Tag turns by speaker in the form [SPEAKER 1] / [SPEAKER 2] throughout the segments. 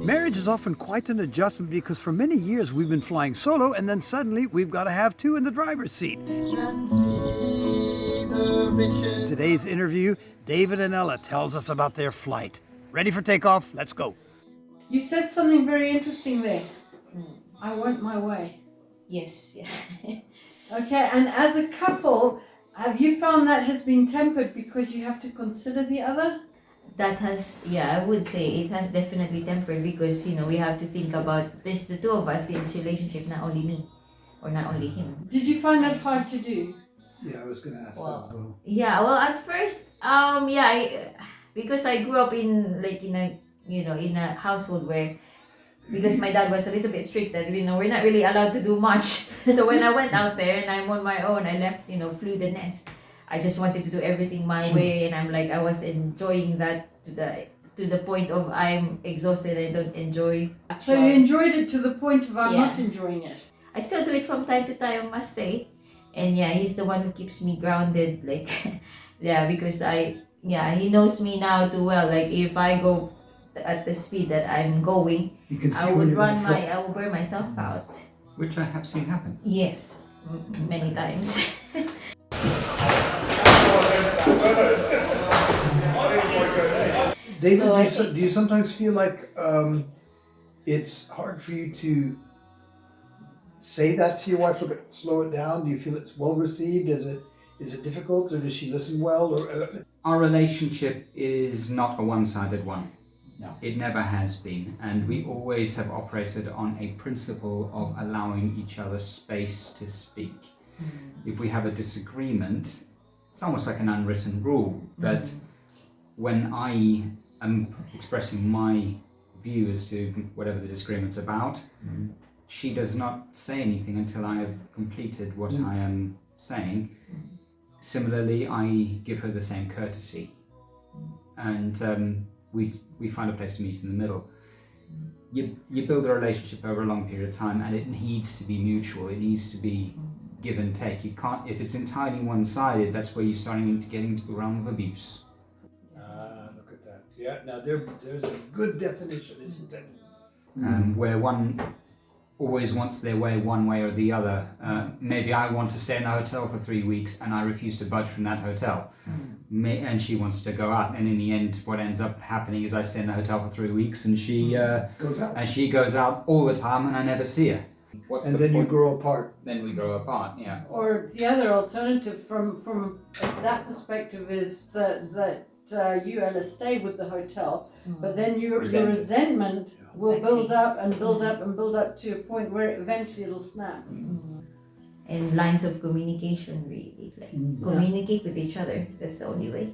[SPEAKER 1] Marriage is often quite an adjustment because for many years we've been flying solo and then suddenly we've got to have two in the driver's seat. In today's interview, David and Ella tells us about their flight. Ready for takeoff? Let's go.
[SPEAKER 2] You said something very interesting there. I want my way.
[SPEAKER 3] Yes. Yeah.
[SPEAKER 2] Okay, and as a couple, have you found that has been tempered because you have to consider the other?
[SPEAKER 3] That has, I would say it has definitely tempered because, we have to think about, there's the two of us in this relationship, not only me or not only him.
[SPEAKER 2] Did you find that hard to do?
[SPEAKER 1] Yeah, I was going to ask that as well.
[SPEAKER 3] Yeah, well, at first, because I grew up in a household where, because my dad was a little bit strict that, we're not really allowed to do much. So when I went out there and I'm on my own, I left, flew the nest. I just wanted to do everything my way, and I'm like, I was enjoying that to the point of I'm exhausted. I don't enjoy.
[SPEAKER 2] So you enjoyed it to the point of I'm not enjoying it.
[SPEAKER 3] I still do it from time to time, I must say, and he's the one who keeps me grounded. Like, because he knows me now too well. Like if I go at the speed that I'm going, I will burn myself out.
[SPEAKER 4] Which I have seen happen.
[SPEAKER 3] Yes, many times.
[SPEAKER 1] David, do you sometimes feel like it's hard for you to say that to your wife? Look, slow it down. Do you feel it's well received? Is it difficult, or does she listen well?
[SPEAKER 4] Our relationship is not a one-sided one.
[SPEAKER 1] No,
[SPEAKER 4] it never has been, and we always have operated on a principle of allowing each other space to speak. If we have a disagreement, it's almost like an unwritten rule, but when I am expressing my view as to whatever the disagreement's about, she does not say anything until I have completed what I am saying. Similarly, I give her the same courtesy, and we find a place to meet in the middle. You build a relationship over a long period of time, and it needs to be mutual. It needs to be give and take. You can't, if it's entirely one-sided, that's where you're starting to get into the realm of abuse.
[SPEAKER 1] Look at that. Yeah, now there's a good definition, isn't it?
[SPEAKER 4] Where one always wants their way one way or the other. Maybe I want to stay in a hotel for 3 weeks and I refuse to budge from that hotel. And she wants to go out, and in the end what ends up happening is I stay in the hotel for 3 weeks and she goes out all the time and I never see her.
[SPEAKER 1] You grow apart.
[SPEAKER 4] Then we grow apart, yeah.
[SPEAKER 2] Or the other alternative from that perspective is that you, Ella, stay with the hotel, but then your resentment will build up and build up and build up to a point where eventually it'll snap.
[SPEAKER 3] And lines of communication, really, like communicate with each other. That's the only way.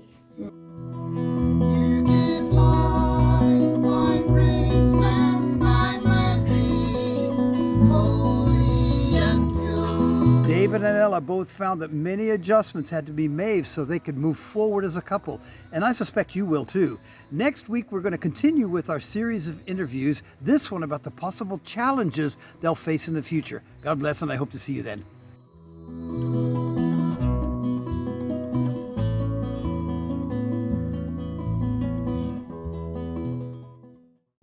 [SPEAKER 1] David and Ella both found that many adjustments had to be made so they could move forward as a couple, and I suspect you will too. Next week we're going to continue with our series of interviews, this one about the possible challenges they'll face in the future. God bless, and I hope to see you then.